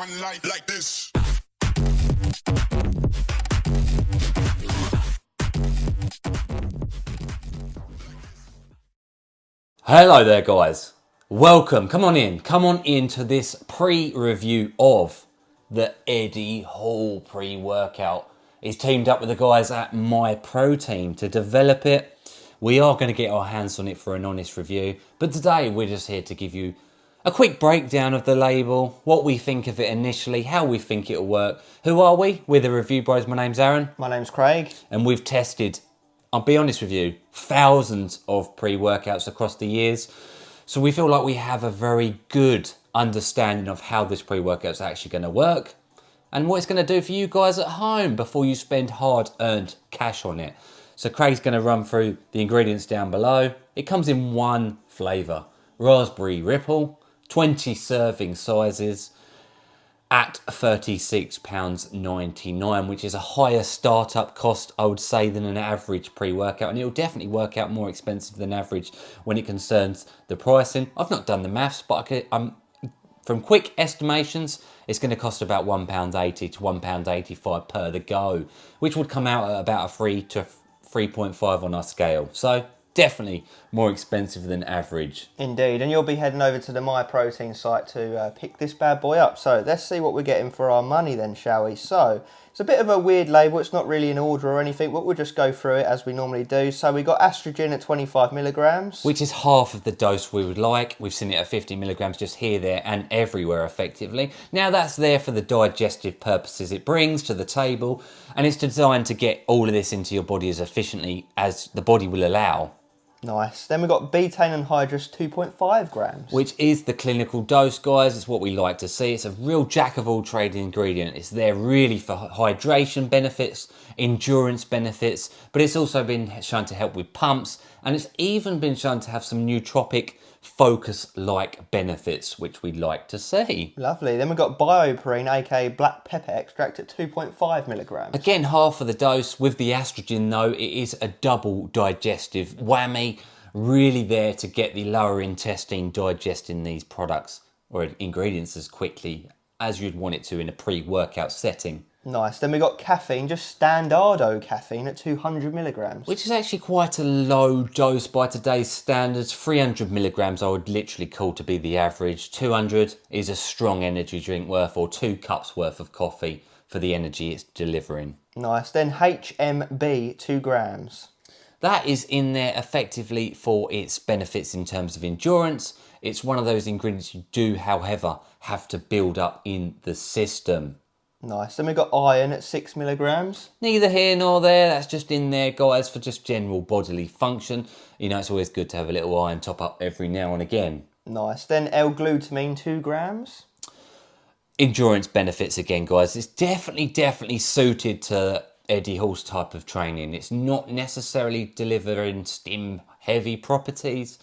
one life like this. Hello there guys, welcome, come on in to this pre-review of the Eddie Hall pre-workout. He's teamed up with the guys at MyProtein to develop it. We are going to get our hands on it for an honest review, but today we're just here to give you a quick breakdown of the label, what we think of it initially, how we think it'll work. Who are we? We're the Review Bros. My name's Aaron. My name's Craig. And we've tested, I'll be honest with you, thousands of pre-workouts across the years. So we feel like we have a very good understanding of how this pre-workout's actually going to work and what it's going to do for you guys at home before you spend hard-earned cash on it. So Craig's going to run through the ingredients down below. It comes in one flavour, Raspberry Ripple, 20 serving sizes at £36.99, which is a higher startup cost, I would say, than an average pre-workout. And it'll definitely work out more expensive than average when it concerns the pricing. I've not done the maths, but from quick estimations, it's going to cost about £1.80 to £1.85 per the go, which would come out at about a 3 to 3.5 on our scale. So definitely more expensive than average. Indeed, and you'll be heading over to the MyProtein site to pick this bad boy up. So let's see what we're getting for our money then, shall we? So it's a bit of a weird label. It's not really in order or anything, but we'll just go through it as we normally do. So we got Estrogen at 25 milligrams. Which is half of the dose we would like. We've seen it at 50 milligrams just here, there and everywhere effectively. Now that's there for the digestive purposes it brings to the table, and it's designed to get all of this into your body as efficiently as the body will allow. Nice. Then we've got betaine anhydrous 2.5 grams. Which is the clinical dose, guys. It's what we like to see. It's a real jack-of-all-trade ingredient. It's there really for hydration benefits, endurance benefits, but it's also been shown to help with pumps, and it's even been shown to have some nootropic focus-like benefits, which we'd like to see. Lovely. Then we've got bioperine, aka black pepper extract at 2.5 milligrams. Again, half of the dose. With the estrogen though, it is a double digestive whammy, really there to get the lower intestine digesting these products or ingredients as quickly as you'd want it to in a pre-workout setting. Nice. Then we got caffeine, just standardo caffeine at 200 milligrams. Which is actually quite a low dose by today's standards. 300 milligrams I would literally call to be the average. 200 is a strong energy drink worth, or 2 cups worth of coffee for the energy it's delivering. Nice. Then HMB, 2 grams. That is in there effectively for its benefits in terms of endurance. It's one of those ingredients you do, however, have to build up in the system. Nice. Then we've got iron at 6 milligrams. Neither here nor there. That's just in there, guys, for just general bodily function. You know, it's always good to have a little iron top up every now and again. Nice. Then L-glutamine, 2 grams. Endurance benefits again, guys. It's definitely suited to Eddie Hall's type of training. It's not necessarily delivering stim heavy properties.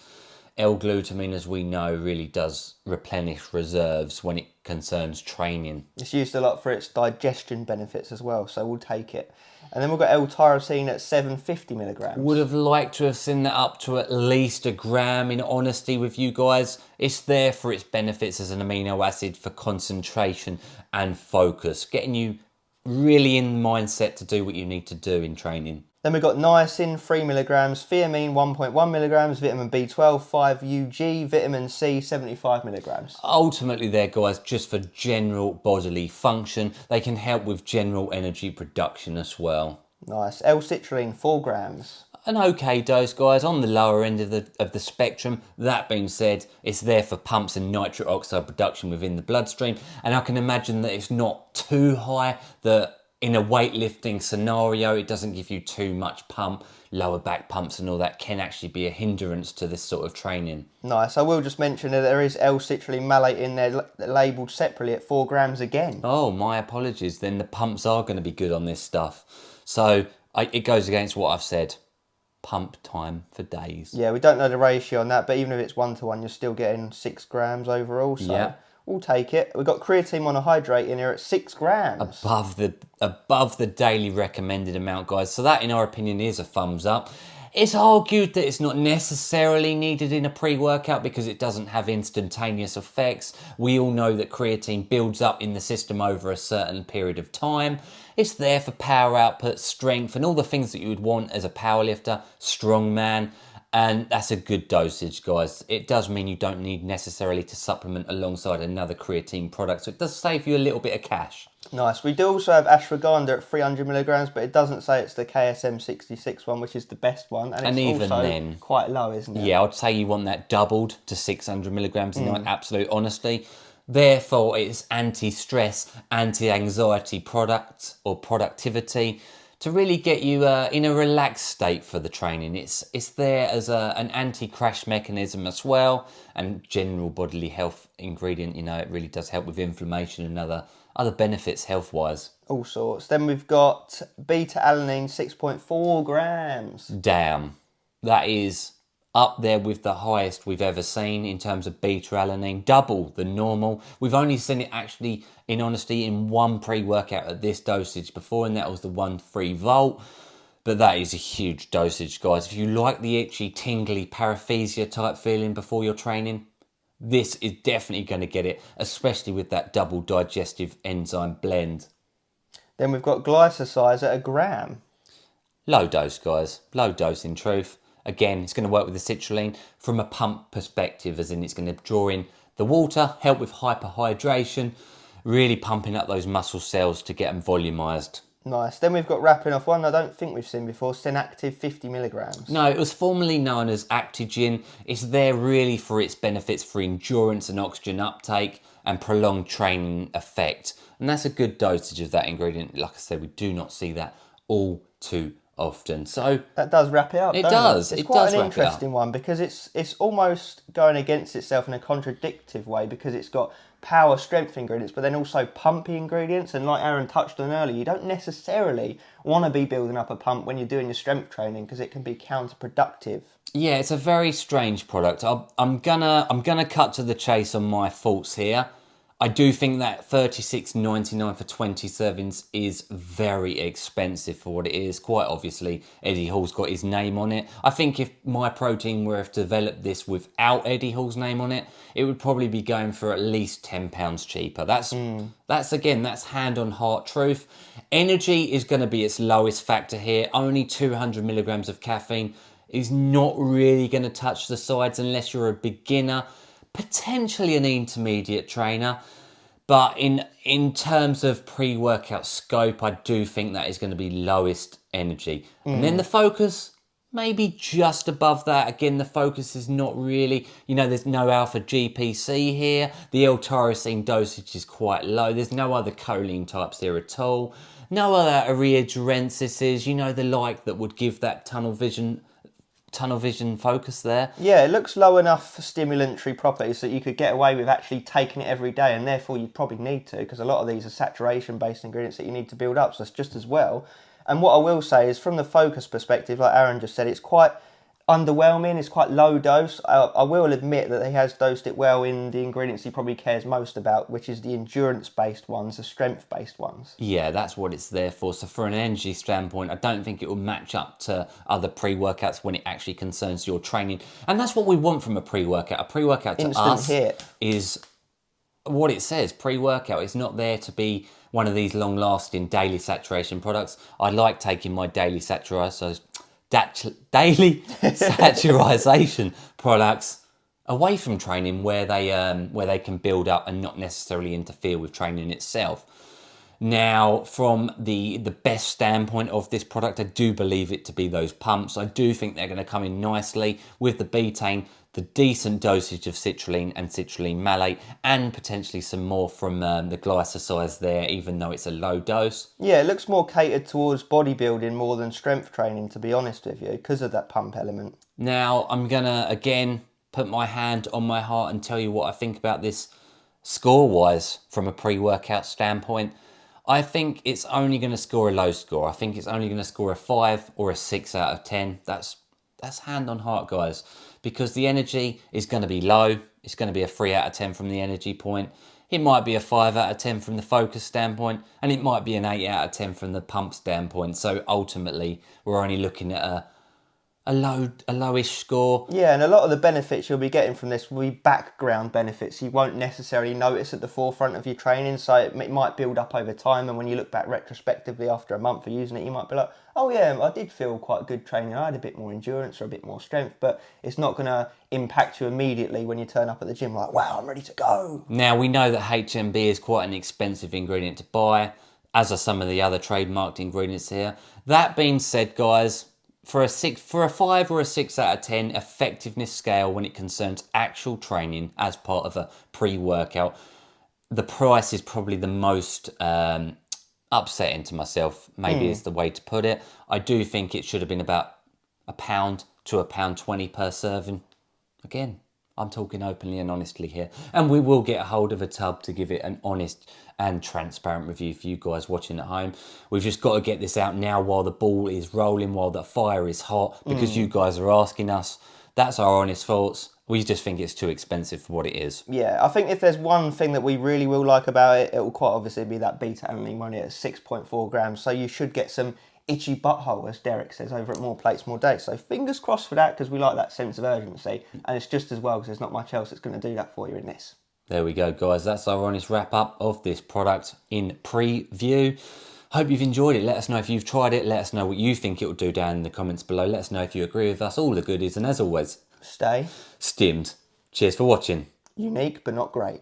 L-glutamine, as we know, really does replenish reserves when it concerns training. It's used a lot for its digestion benefits as well, so we'll take it. And then we've got L-tyrosine at 750 milligrams. Would have liked to have seen that up to at least a gram, in honesty with you guys. It's there for its benefits as an amino acid for concentration and focus, getting you really in the mindset to do what you need to do in training. Then we've got niacin, 3 milligrams, thiamine, 1.1 milligrams, vitamin B12, 5 UG, vitamin C, 75 milligrams. Ultimately there, guys, just for general bodily function. They can help with general energy production as well. Nice. L-citrulline, 4 grams. An okay dose, guys, on the lower end of the spectrum. That being said, it's there for pumps and nitric oxide production within the bloodstream, and I can imagine that it's not too high, that in a weightlifting scenario it doesn't give you too much pump. Lower back pumps and all that can actually be a hindrance to this sort of training. Nice. I will just mention that there is L-citrulline malate in there labelled separately at 4 grams again. Oh, my apologies. Then the pumps are going to be good on this stuff. So it goes against what I've said. Pump time for days. Yeah, we don't know the ratio on that, but even if it's 1-to-1, you're still getting 6 grams overall. So yeah, we'll take it. We've got creatine monohydrate in here at 6 grams. Above the daily recommended amount, guys. So that, in our opinion, is a thumbs up. It's argued that it's not necessarily needed in a pre-workout because it doesn't have instantaneous effects. We all know that creatine builds up in the system over a certain period of time. It's there for power output, strength, and all the things that you would want as a powerlifter, strongman. And that's a good dosage, guys. It does mean you don't need necessarily to supplement alongside another creatine product. So it does save you a little bit of cash. Nice. We do also have ashwagandha at 300 milligrams, but it doesn't say it's the KSM 66 one, which is the best one. And it's even also then, quite low, isn't it? Yeah, I'd say you want that doubled to 600 milligrams in absolute honesty. Therefore, it's anti-stress, anti-anxiety product or productivity to really get you in a relaxed state for the training. It's there as an anti-crash mechanism as well, and general bodily health ingredient. You know, it really does help with inflammation and other benefits health-wise. All sorts. Then we've got beta-alanine, 6.4 grams. Damn, that is up there with the highest we've ever seen in terms of beta-alanine, double the normal. We've only seen it actually, in honesty, in one pre-workout at this dosage before, and that was the 1-3 volt. But that is a huge dosage, guys. If you like the itchy, tingly, paresthesia type feeling before your training, this is definitely going to get it, especially with that double digestive enzyme blend. Then we've got glycosize at 1 gram. Low dose, guys. Low dose, in truth. Again, it's going to work with the citrulline from a pump perspective, as in it's going to draw in the water, help with hyperhydration, really pumping up those muscle cells to get them volumized. Nice. Then we've got, wrapping off, one I don't think we've seen before, Synactive, 50 milligrams. No, it was formerly known as Octogen. It's there really for its benefits for endurance and oxygen uptake and prolonged training effect. And that's a good dosage of that ingredient. Like I said, we do not see that all too often. So that does wrap it up. It does. It's it quite does an wrap it up. interesting one because it's almost going against itself in a contradictive way because it's got power strength ingredients but then also pumpy ingredients, and like Aaron touched on earlier, you don't necessarily want to be building up a pump when you're doing your strength training because it can be counterproductive. Yeah, it's a very strange product. I'm gonna cut to the chase on my thoughts here. I do think that $36.99 for 20 servings is very expensive for what it is. Quite obviously, Eddie Hall's got his name on it. I think if My Protein were to develop this without Eddie Hall's name on it, it would probably be going for at least £10 cheaper. That's hand on heart truth. Energy is going to be its lowest factor here. Only 200 milligrams of caffeine is not really going to touch the sides unless you're a beginner. Potentially an intermediate trainer, but in terms of pre-workout scope, I do think that is going to be lowest energy. And then the focus, maybe just above that. Again, the focus is not really, there's no alpha GPC here. The L-tyrosine dosage is quite low. There's no other choline types here at all. No other arrhea-gerensis, the like that would give that tunnel vision focus there. Yeah, it looks low enough for stimulatory properties that you could get away with actually taking it every day, and therefore you probably need to, because a lot of these are saturation based ingredients that you need to build up, so it's just as well. And what I will say is, from the focus perspective, like Aaron just said, it's quite underwhelming. It's quite low dose. I will admit that he has dosed it well in the ingredients he probably cares most about, which is the endurance based ones, the strength based ones. Yeah, that's what it's there for. So for an energy standpoint, I don't think it will match up to other pre-workouts when it actually concerns your training. And that's what we want from a pre-workout. A pre-workout to Instant us hit. is what it says, pre-workout. It's not there to be one of these long-lasting daily saturation products. I like taking my daily saturation products away from training where they can build up and not necessarily interfere with training itself. Now, from the best standpoint of this product, I do believe it to be those pumps. I do think they're going to come in nicely with the betaine, the decent dosage of citrulline and citrulline malate, and potentially some more from the glycosize there, even though it's a low dose. Yeah, it looks more catered towards bodybuilding more than strength training, to be honest with you, because of that pump element. Now, I'm going to, again, put my hand on my heart and tell you what I think about this score-wise from a pre-workout standpoint. I think it's only going to score a low score. I think it's only going to score a 5 or a 6 out of 10. That's hand on heart, guys, because the energy is going to be low. It's going to be a 3 out of 10 from the energy point. It might be a 5 out of 10 from the focus standpoint, and it might be an 8 out of 10 from the pump standpoint. So ultimately, we're only looking at a a lowish score. Yeah, and a lot of the benefits you'll be getting from this will be background benefits you won't necessarily notice at the forefront of your training, so it might build up over time, and when you look back retrospectively after a month of using it, you might be like, oh yeah, I did feel quite good training, I had a bit more endurance or a bit more strength, but it's not going to impact you immediately when you turn up at the gym like, wow, I'm ready to go. Now, we know that HMB is quite an expensive ingredient to buy, as are some of the other trademarked ingredients here. That being said, guys, for a 5 or a 6 out of 10 effectiveness scale when it concerns actual training as part of a pre-workout, the price is probably the most upsetting to myself, maybe is the way to put it. I do think it should have been about £1 to £1.20 per serving. Again, I'm talking openly and honestly here. And we will get a hold of a tub to give it an honest and transparent review for you guys watching at home. We've just got to get this out now while the ball is rolling, while the fire is hot, because you guys are asking us. That's our honest thoughts. We just think it's too expensive for what it is. Yeah, I think if there's one thing that we really will like about it, it will quite obviously be that beta-alanine one at 6.4 grams. So you should get some itchy butthole, as Derek says, over at More Plates, More Days. So fingers crossed for that, because we like that sense of urgency. And it's just as well, because there's not much else that's going to do that for you in this. There we go, guys. That's our honest wrap up of this product in preview. Hope you've enjoyed it. Let us know if you've tried it. Let us know what you think it will do down in the comments below. Let us know if you agree with us. All the goodies. And as always, Stay stimmed. Cheers for watching. unique, but not great.